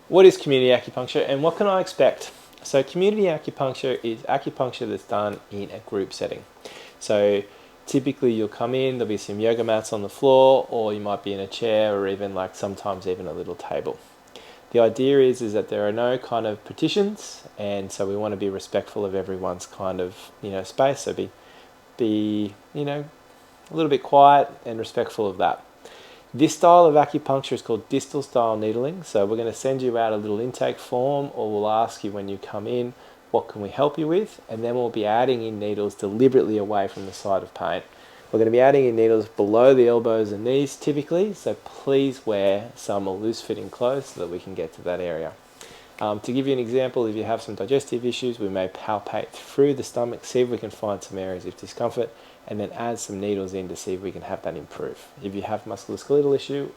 What is community acupuncture and what can I expect? So community acupuncture is acupuncture that's done in a group setting. So typically you'll come in, there'll be some yoga mats on the floor, or you might be in a chair, or even like sometimes even a little table. The idea is that there are no kind of partitions, and so we want to be respectful of everyone's kind of space. So be a little bit quiet and respectful of that. This style of acupuncture is called distal style needling. So we're going to send you out a little intake form, or we'll ask you when you come in, what can we help you with? And then we'll be adding in needles deliberately away from the site of pain. We're going to be adding in needles below the elbows and knees typically, so please wear some loose fitting clothes so that we can get to that area. To give you an example, if you have some digestive issues, we may palpate through the stomach, see if we can find some areas of discomfort, and then add some needles in to see if we can have that improve. If you have musculoskeletal issue,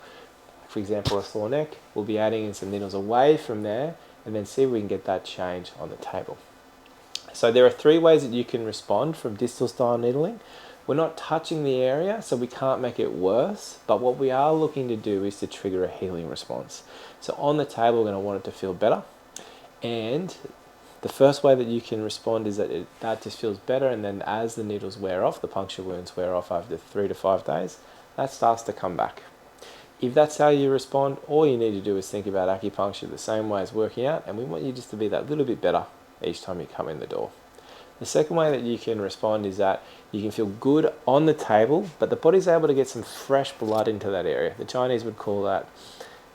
for example a sore neck, we'll be adding in some needles away from there and then see if we can get that change on the table. So there are 3 ways that you can respond from distal style needling. We're not touching the area, so we can't make it worse, but what we are looking to do is to trigger a healing response. So on the table, we're going to want it to feel better, and the first way that you can respond is that just feels better, and then as the needles wear off, the puncture wounds wear off after 3 to 5 days, that starts to come back. If that's how you respond, all you need to do is think about acupuncture the same way as working out, and we want you just to be that little bit better each time you come in the door. The second way that you can respond is that you can feel good on the table, but the body's able to get some fresh blood into that area. The Chinese would call that,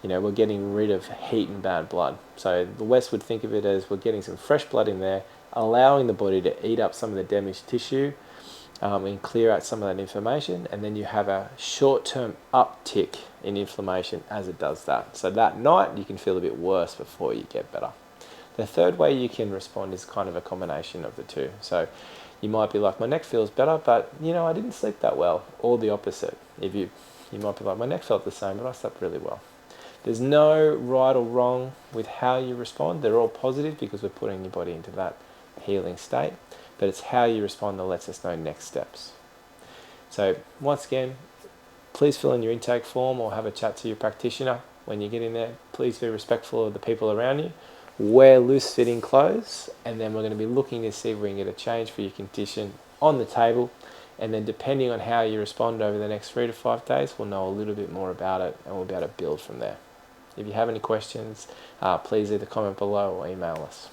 we're getting rid of heat and bad blood. So the West would think of it as we're getting some fresh blood in there, allowing the body to eat up some of the damaged tissue and clear out some of that inflammation, and then you have a short-term uptick in inflammation as it does that. So that night you can feel a bit worse before you get better. The third way you can respond is kind of a combination of the two. So you might be like, my neck feels better, but I didn't sleep that well. Or the opposite. You might be like, my neck felt the same, but I slept really well. There's no right or wrong with how you respond. They're all positive because we're putting your body into that healing state. But it's how you respond that lets us know next steps. So once again, please fill in your intake form or have a chat to your practitioner when you get in there. Please be respectful of the people around you. Wear loose fitting clothes, and then we're going to be looking to see if we can get a change for your condition on the table, and then depending on how you respond over the next 3 to 5 days, we'll know a little bit more about it and we'll be able to build from there. If you have any questions, please either comment below or email us.